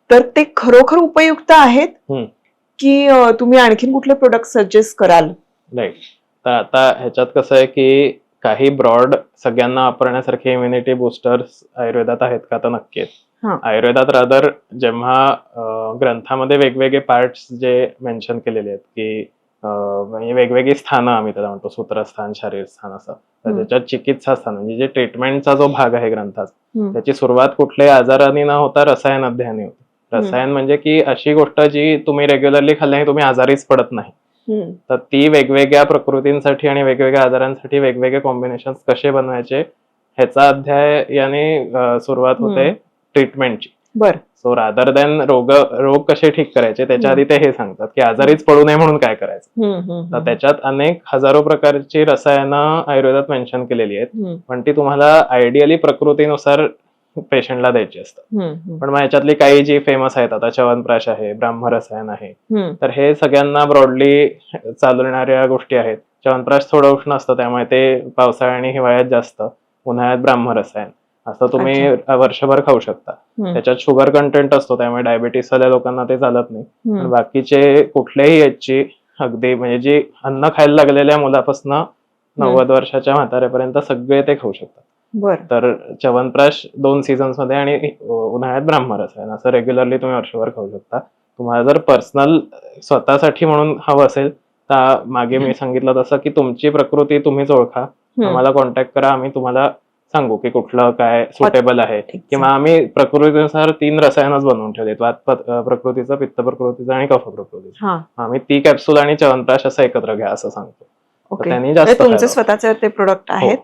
तर ते खरोखर उपयुक्त आहेत की तुम्ही आणखीन कुठले प्रोडक्ट सजेस्ट कराल? राईट. तर आता ह्याच्यात कसं आहे की काही ब्रॉड सगळ्यांना वापरण्यासारखे इम्युनिटी बुस्टर्स आयुर्वेदात आहेत का? तर नक्की आहेत. आयुर्वेदात रादर जेव्हा ग्रंथामध्ये वेगवेगळे पार्ट्स जे मेन्शन केलेले आहेत की म्हणजे वेगवेगळी स्थानं आम्ही त्याला म्हणतो, सूत्रस्थान, शरीरस्थान असं, तर त्याच्यात चिकित्सा स्थान म्हणजे जे ट्रीटमेंटचा जो भाग आहे ग्रंथाचा, त्याची सुरुवात कुठल्याही आजाराने न होता रसायन अध्ययनाने होते. रसायन म्हणजे की अशी गोष्ट जी तुम्ही रेग्युलरली खाल्ल्याने तुम्ही आजारीच पडत नाही, तर ती वेगवेगळ्या प्रकृतींसाठी आणि वेगवेगळ्या आजारांसाठी वेगवेगळे कॉम्बिनेशन कसे बनवायचे ह्याचा अध्याय याने सुरुवात होते ट्रीटमेंटची. बरं. सो रादर दॅन रोग कसे ठीक करायचे त्याच्या आधी ते हे सांगतात की आजारीच पडू नये म्हणून काय करायचं. तर त्याच्यात अनेक हजारो प्रकारची रसायनं आयुर्वेदात मेन्शन केलेली आहेत, पण ती तुम्हाला आयडियली प्रकृतीनुसार पेशंटला द्यायची असतात. पण मग याच्यातली काही जी फेमस आहेत, आता च्यवनप्राश आहे, ब्राह्मरसायन आहे, तर हे सगळ्यांना ब्रॉडली चालणाऱ्या गोष्टी आहेत. च्यवनप्राश थोडं उष्ण असतं त्यामुळे ते पावसाळ्या आणि हिवाळ्यात जास्त, उन्हाळ्यात ब्राह्मरसायन असं तुम्ही वर्षभर खाऊ शकता. त्याच्यात शुगर कंटेंट असतो त्यामुळे डायबिटीस वाल्या लोकांना ते चालत नाही, पण बाकीचे कुठल्याही याची अगदी म्हणजे जी अन्न खायला लागलेल्या मुलापासून 90 वर्षाच्या म्हाताऱ्यापर्यंत सगळे ते खाऊ शकतात. तर च्यवनप्राश 2 सीझन्स मध्ये आणि उन्हाळ्यात ब्राह्मरसायन असं रेग्युलरली तुम्ही वर्षभर खाऊ शकता. तुम्हाला जर पर्सनल स्वतःसाठी म्हणून हवं असेल तर मागे मी सांगितलं तसं की तुमची प्रकृती तुम्हीच ओळखा, आम्हाला कॉन्टॅक्ट करा, आम्ही तुम्हाला सांगू की कुठलं काय सुटेबल आहे. किंवा आम्ही प्रकृतीनुसार 3 रसायनच बनवून ठेवले, वात प्रकृतीचं, पित्त प्रकृतीचं आणि कफ प्रकृतीचं. आम्ही ती कॅप्सूल आणि च्यवनप्राश असं एकत्र घ्या असं सांगतो. त्यांनी जास्त तुमचे स्वतःचे ते प्रोडक्ट आहेत.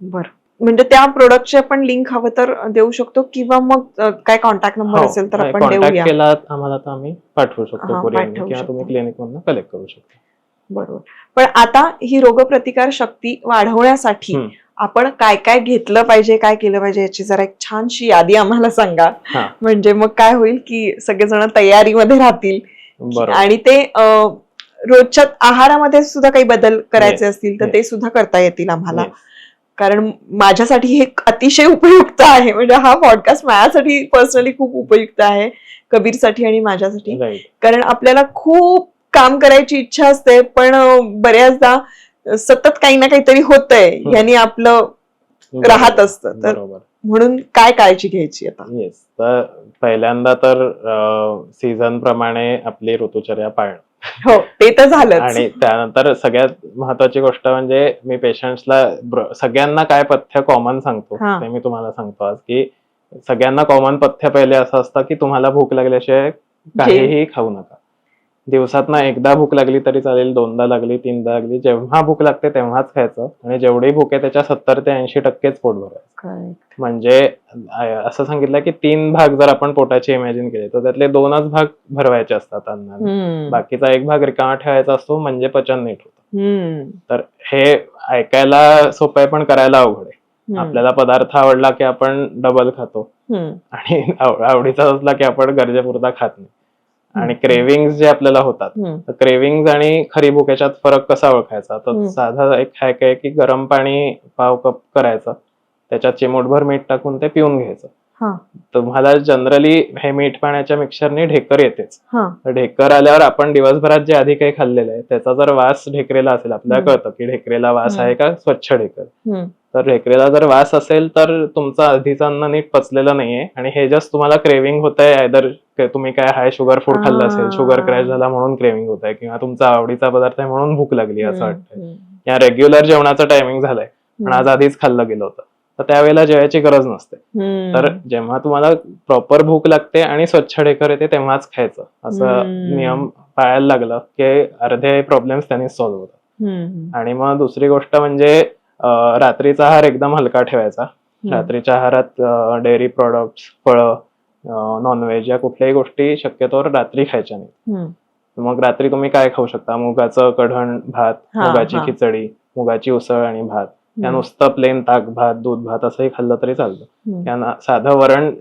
बरं, म्हणजे त्या प्रोडक्टचे आपण लिंक हवं तर देऊ शकतो किंवा मग काय कॉन्टॅक्ट नंबर असेल तर आपण देऊया. कॉन्टॅक्ट केला आम्हाला तर आम्ही पाठवू शकतो कुरिअरने किंवा तुम्ही क्लिनिक मधून कलेक्ट करू शकता. बरोबर. पण आता ही रोगप्रतिकार शक्ती वाढवण्यासाठी आपण काय काय घेतलं पाहिजे, काय केलं पाहिजे याची जरा एक छानशी यादी आम्हाला सांगा. म्हणजे मग काय होईल की सगळेजण तयारीमध्ये राहतील आणि ते रोजच्या आहारामध्ये सुद्धा काही बदल करायचे असतील तर ते सुद्धा करता येतील आम्हाला. कारण माझ्यासाठी हे अतिशय उपयुक्त आहे, म्हणजे हा पॉडकास्ट माझ्यासाठी पर्सनली खूप उपयुक्त आहे, कबीरसाठी आणि माझ्यासाठी. कारण आपल्याला खूप काम करायची इच्छा असते पण बऱ्याचदा सतत काही ना काहीतरी होतंय यांनी आपलं राहत असतं, तर म्हणून काय काळजी घ्यायची आता? तर पहिल्यांदा तर सीझन प्रमाणे आपली ऋतुचर्या पाळणं. हो, ते तर झालं. आणि त्यानंतर सगळ्यात महत्वाची गोष्ट म्हणजे मी पेशंट्सला सगळ्यांना काय पथ्य कॉमन सांगतो ते मी तुम्हाला सांगतो आज, की सगळ्यांना कॉमन पथ्य पहिले असं असतं की तुम्हाला भूक लागल्याशिवाय काहीही खाऊ नका. दिवसातनं एकदा भूक लागली तरी चालेल, 2दा लागली, 3दा लागली, जेव्हा भूक लागते तेव्हाच खायचं आणि जेवढी भूक आहे त्याच्या 70 ते 80% पोट भरायचं. म्हणजे असं सांगितलं की 3 भाग जर आपण पोटाचे इमॅजिन केले तर त्यातले 2च भाग भरवायचे असतात अन्नाने, बाकीचा 1 भाग रिकामा ठेवायचा असतो म्हणजे पचन नीट होतं. तर हे ऐकायला सोपं आहे पण करायला अवघड आहे. आपल्याला पदार्थ आवडला की आपण डबल खातो आणि आवडीचा असला की आपण गरजेपुरता खात नाही. आणि क्रेविंग्स जे आपल्याला होतात, तर क्रेविंग्स आणि खरी भूक याच्यात फरक कसा ओळखायचा? तर साधा एक हॅक आहे की गरम पाणी पाव कप करायचं, त्याच्यात चिमूटभर मीठ टाकून ते पिऊन घ्यायचं. तुम्हाला जनरली हे मीठ पाण्याच्या मिक्सरने ढेकर येतेच. ढेकर आल्यावर आपण दिवसभरात जे आधी काही खाल्लेलं आहे त्याचा जर वास ढेकरेला असेल, आपल्याला कळतं की ढेकरेला वास आहे का स्वच्छ ढेकर. तर ढेकरेला जर वास असेल तर तुमचं आधीचं अन्न नीट पचलेलं नाहीये आणि हे जस्ट तुम्हाला क्रेविंग होत आहे आयदर तुम्ही काय हाय शुगर फूड खाल्लं असेल, शुगर क्रॅश झाला म्हणून क्रेविंग होत आहे, किंवा तुमचा आवडीचा पदार्थ आहे म्हणून भूक लागली असं वाटतंय, या रेग्युलर जेवणाचं टायमिंग झालंय पण आज आधीच खाल्लं गेलं होतं, तर त्यावेळेला जेवायची गरज नसते. तर जेव्हा तुम्हाला प्रॉपर भूक लागते आणि स्वच्छ ढेकर येते तेव्हाच खायचं, असं नियम पाळायला लागलं की अर्धे प्रॉब्लेम्स त्यांनी सॉल्व्ह होतात. आणि मग दुसरी गोष्ट म्हणजे रात्रीचा आहार एकदम हलका ठेवायचा. रात्रीच्या आहारात डेअरी प्रॉडक्ट्स, फळं, नॉनव्हेज या कुठल्याही गोष्टी शक्यतोवर रात्री खायच्या नाही. मग रात्री तुम्ही काय खाऊ शकता, मुगाचं कढण भात, मुगाची खिचडी, मुगाची उसळ आणि भात, त्या नुसतं प्लेन ताक भात, दूध भात असंही खाल्लं तरी चालतं. त्यांना साधं वरण,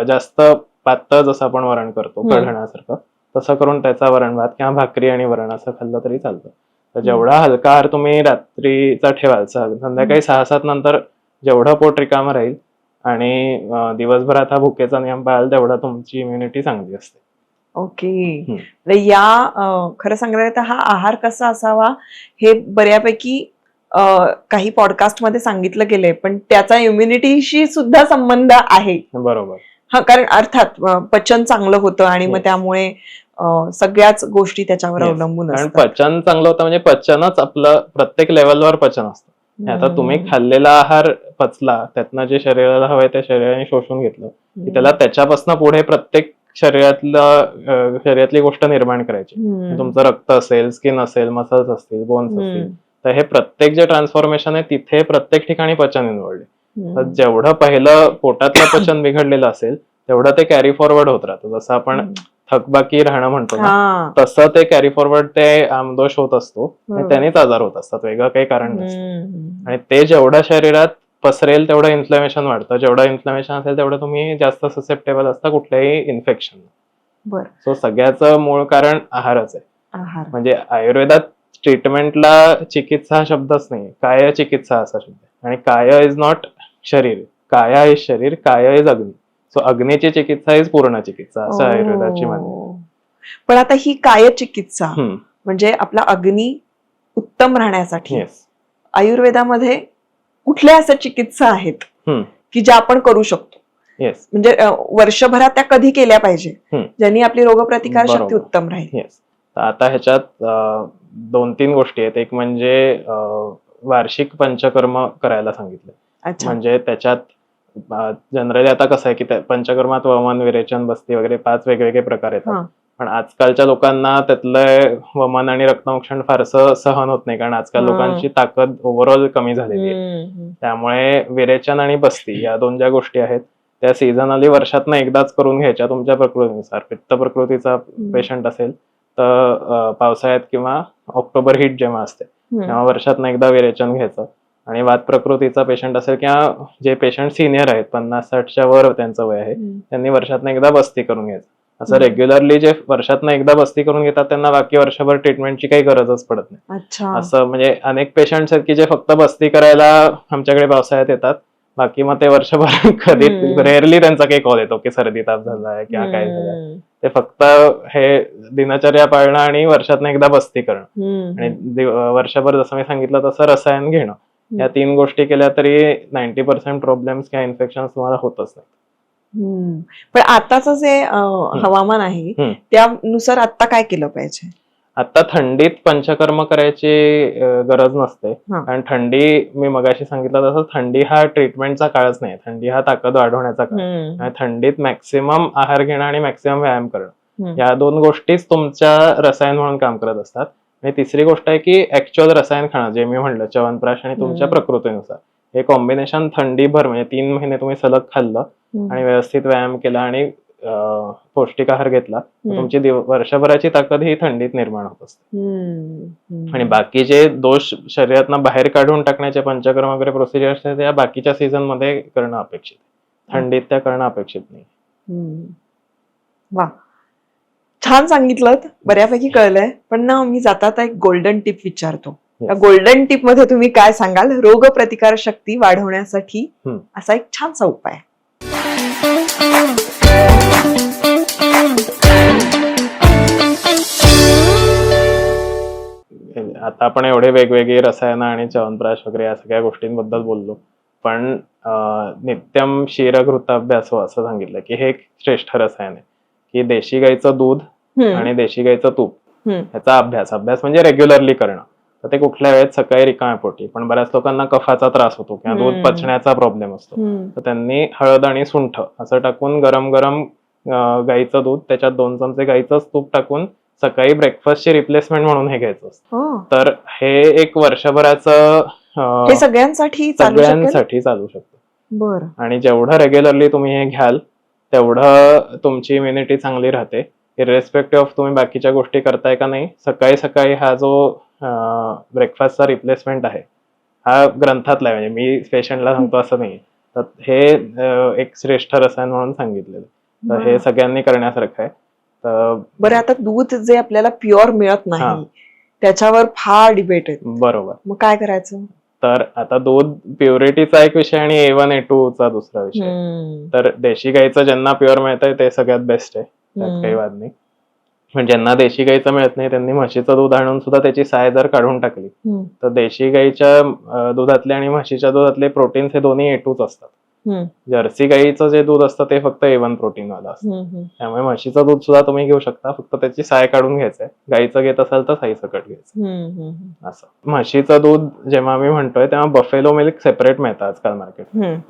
जास्त पातळ जसं आपण वरण करतो कढणासारखं, तसं करून त्याचा वरण भात किंवा भाकरी आणि वरण असं खाल्लं तरी चालतं. तर जेवढा हलका आहार तुम्ही रात्रीचा ठेवाल, संध्याकाळी 6-7 नंतर जेवढं पोट रिकामं राहील आणि दिवसभरात हा भुकेचा नियम पाळाल तेवढा तुमची इम्युनिटी चांगली असते. ओके. खरं सांगायला तर हा आहार कसा असावा हे बऱ्यापैकी काही पॉडकास्ट मध्ये सांगितलं गेलंय, पण त्याचा इम्युनिटीशी सुद्धा संबंध आहे. बरोबर. हा, कारण अर्थात पचन चांगलं होतं आणि मग त्यामुळे सगळ्याच गोष्टी त्याच्यावर अवलंबून असतात. कारण पचन चांगलं होतं म्हणजे पचनच आपलं प्रत्येक लेवलवर पचन असतं. आता तुम्ही खाल्लेला आहार पचला, त्यातनं जे शरीराला हवंय त्या शरीराने शोषून घेतलं की त्याला त्याच्यापासून पुढे प्रत्येक शरीरातली गोष्ट निर्माण करायची. तुमचं रक्त असेल, स्किन असेल, मसल्स असतील, बोन्स असतील, तर हे प्रत्येक जे ट्रान्सफॉर्मेशन आहे तिथे प्रत्येक ठिकाणी पचन इन्व्हॉल्ड आहे. तर जेवढं पहिलं पोटातलं पचन बिघडलेलं असेल तेवढं ते कॅरी फॉरवर्ड होत राहतं. जसं आपण थकबाकी राहणं म्हणतो ना, तसं ते कॅरी फॉरवर्ड ते आमदोष होत असतो आणि त्यानेच आजार होत असतात, वेगळं काही कारण नसतं. आणि ते जेवढं शरीरात पसरेल तेवढं इन्फ्लॅमेशन वाढतं, जेवढं इन्फ्लॅमेशन असेल तेवढं तुम्ही जास्त ससेप्टेबल असता कुठल्याही इन्फेक्शन. सो सगळ्याचं मूळ कारण आहारच आहे. म्हणजे आयुर्वेदात ट्रीटमेंटला चिकित्सा हा शब्दच नाही, काय चिकित्सा असा शब्द आहे. आणि काय इज नॉट शरीर, काया इज शरीर, काय इज अग्नी. सो अग्नीची चिकित्सा इज पूर्ण चिकित्सा, असं आयुर्वेदाची मान्यता. पण आता ही काय चिकित्सा म्हणजे आपला अग्नी उत्तम राहण्यासाठी आयुर्वेदामध्ये कुठल्या अशा चिकित्सा आहेत की ज्या आपण करू शकतो? म्हणजे वर्षभरात त्या कधी केल्या पाहिजे ज्यांनी आपली रोगप्रतिकार शक्ती उत्तम राहील? आता ह्याच्यात 2-3 गोष्टी आहेत. एक म्हणजे वार्षिक पंचकर्म करायला सांगितलं. म्हणजे त्याच्यात जनरली आता कसं आहे की पंचकर्मात वमन, विरेचन, बस्ती वगैरे 5 वेगवेगळे प्रकार येतात. पण आजकालच्या लोकांना त्यातलं वमन आणि रक्तमोक्षण फारसं सहन होत नाही, कारण आजकाल लोकांची ताकद ओव्हरऑल कमी झालेली आहे. त्यामुळे विरेचन आणि बस्ती या 2 ज्या गोष्टी आहेत त्या सीझनली वर्षातनं एकदाच करून घ्यायच्या तुमच्या प्रकृतीनुसार. पित्त प्रकृतीचा पेशंट असेल तर पावसाळ्यात किंवा ऑक्टोबर हीट जेव्हा असते तेव्हा वर्षातनं एकदा विरेचन घ्यायचं. आणि वात प्रकृतीचा पेशंट असेल किंवा जे पेशंट सिनियर आहेत, 50-60च्या वर त्यांचं वय आहे, त्यांनी वर्षातनं एकदा बस्ती करून घ्यायचं. असं रेग्युलरली जे वर्षातनं एकदा बस्ती करून घेतात त्यांना बाकी वर्षभर ट्रीटमेंटची काही गरजच पडत नाही. असं म्हणजे अनेक पेशंट्स आहेत की जे फक्त बस्ती करायला आमच्याकडे पावसाळ्यात येतात, बाकी मग ते वर्षभर कधी रेअरली त्यांचा काही कॉल येतो की सर्दी ताप झालाय किंवा काय झालंय. ते फक्त हे दिनचर्या पाळणं आणि वर्षातनं एकदा बस्ती करणं आणि वर्षभर जसं मी सांगितलं तसं रसायन घेणं, या 3 गोष्टी केल्या तरी 90% प्रॉब्लेम्स किंवा इन्फेक्शन तुम्हाला होतच नाही. पण आताचं जे हवामान आहे त्यानुसार आता काय केलं पाहिजे? आता थंडीत पंचकर्म करायची गरज नसते, कारण थंडी मी मगाशी सांगितलं तसं थंडी हा ट्रीटमेंटचा काळच नाही, थंडी हा ताकद वाढवण्याचा काळ. आणि थंडीत मॅक्सिमम आहार घेणं आणि मॅक्सिमम व्यायाम करणं या 2 गोष्टीच तुमच्या रसायन म्हणून काम करत असतात. आणि तिसरी गोष्ट आहे की ऍक्च्युअल रसायन खाणं, जे मी म्हणलं च्यवनप्राश आणि तुमच्या प्रकृतीनुसार, हे कॉम्बिनेशन थंडीभर म्हणजे 3 महिने तुम्ही सलग खाल्लं आणि व्यवस्थित व्यायाम केला आणि पौष्टिक आहार घेतला, तुमची वर्षभराची ताकद ही थंडीत निर्माण होत असते. आणि बाकीचे दोष शरीरातनं बाहेर काढून टाकण्याचे पंचकर्म वगैरे प्रोसिजर असतात त्या बाकीच्या सीझन मध्ये करणं अपेक्षित, थंडीत त्या करणं अपेक्षित नाही. वा, छान सांगितलं, बऱ्यापैकी कळलंय. पण ना मी जाता एक गोल्डन टिप विचारतो. त्या गोल्डन टिप मध्ये तुम्ही काय सांगाल रोग प्रतिकार शक्ती वाढवण्यासाठी असा एक छानसा उपाय? आता आपण एवढे वेगवेगळे रसायन आणि च्यवनप्राश वगैरे या सगळ्या गोष्टींबद्दल बोललो, पण नित्यम क्षीरघृताभ्यासो असं सांगितलं की हे एक श्रेष्ठ रसायन आहे की देशी गाईचं दूध आणि देशी गाईचं तूप ह्याचा अभ्यास म्हणजे रेग्युलरली करणं. तर ते कुठल्या वेळेत सकाळी रिकाम्या पोटी, पण बऱ्याच लोकांना कफाचा त्रास होतो किंवा दूध पचण्याचा प्रॉब्लेम असतो, तर त्यांनी हळद आणि सुंठ असं टाकून गरम गरम गाईचं दूध त्याच्यात 2 चमचे गाईचंच तूप टाकून सकाळी ब्रेकफास्टची रिप्लेसमेंट म्हणून हे घ्यायचं असतं. तर हे एक वर्षभराचं सगळ्यांसाठी चालू शकतं. बरं. आणि जेवढं रेग्युलरली तुम्ही हे घ्याल तेवढं तुमची इम्युनिटी चांगली राहते. इरेस्पेक्टिव्ह ऑफ तुम्ही बाकीच्या गोष्टी करताय का नाही, सकाळी सकाळी हा जो ब्रेकफास्टचा रिप्लेसमेंट आहे हा ग्रंथातला आहे, म्हणजे मी पेशंटला सांगतो असं नाही. तर हे एक श्रेष्ठ रसायन म्हणून सांगितलेलं, तर हे सगळ्यांनी करण्यासारखं आहे. बरं, आता दूध जे आपल्याला प्युअर मिळत नाही त्याच्यावर फार डिबेट आहे. बरोबर. मग काय करायचं? तर आता दूध प्युरिटीचा एक विषय आणि A1 A2 चा दुसरा विषय. तर देशी गाईचं ज्यांना प्युअर मिळतंय ते सगळ्यात बेस्ट आहे, त्यात काही वाद नाही. पण ज्यांना देशी गाईचं मिळत नाही त्यांनी म्हशीचं दूध आणून सुद्धा त्याची साय जर काढून टाकली तर देशी गाईच्या दुधातले आणि म्हशीच्या दुधातले प्रोटीन्स हे दोन्ही A2च असतात. जर्सी गाईचं जे दूध असतं ते फक्त A1 प्रोटीन वाला असतं. त्यामुळे म्हशीचं दूध सुद्धा तुम्ही घेऊ शकता, फक्त त्याची साय काढून घ्यायचंय. गाईचं घेत असाल तर साई सकट घ्यायचं. असं म्हशीचं दूध जेव्हा मी म्हणतोय तेव्हा बफेलो मिल्क सेपरेट मिळतं आजकाल मार्केट.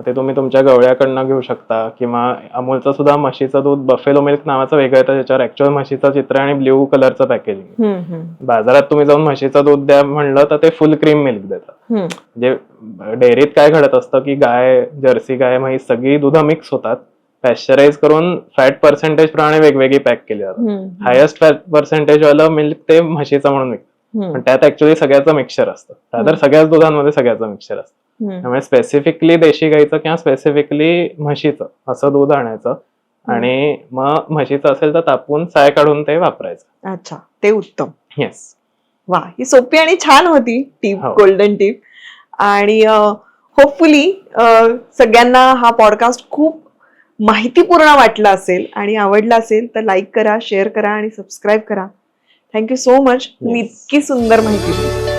ते तुम्ही तुमच्या गवळ्याकडनं घेऊ शकता किंवा अमूलचं सुद्धा म्हशीचं दूध बफेलो मिल्क नावाचं वेगळं येतं, ज्याच्यावर ऍक्च्युअल म्हशीचं चित्र आणि ब्ल्यू कलरचं पॅकेजिंग. बाजारात तुम्ही जाऊन म्हशीचं दूध द्या म्हणलं तर ते फुल क्रीम मिल्क देतात. म्हणजे डेअरीत काय घडत असतं की गाय, जर्सी गाय, म्हैस सगळी दुधं मिक्स होतात, पॅश्चराइज करून फॅट पर्सेंटेज प्रमाणे वेगवेगळी पॅक केली जातात. हायेस्ट फॅट पर्सेंटेज वालं मिल्क ते म्हशीचं म्हणून विकतात, पण त्यात ऍक्च्युअली सगळ्याचं मिक्सचर असतं. रादर सगळ्याच दुधांमध्ये सगळ्याचं मिक्सचर असतं. त्यामुळे स्पेसिफिकली देशी गाईचं किंवा स्पेसिफिकली म्हशीचं असं दूध आणायचं आणि मग म्हशीचं असेल तर तापून साय काढून ते वापरायचं. अच्छा, ते उत्तम. येस. वा, ही सोपी आणि छान होती टीप, गोल्डन टीप. आणि होपफुली सगळ्यांना हा पॉडकास्ट खूप माहितीपूर्ण वाटला असेल आणि आवडला असेल तर लाईक करा, शेअर करा आणि सबस्क्राईब करा. Thank you so much. तुम्ही इतकी सुंदर माहिती दिली.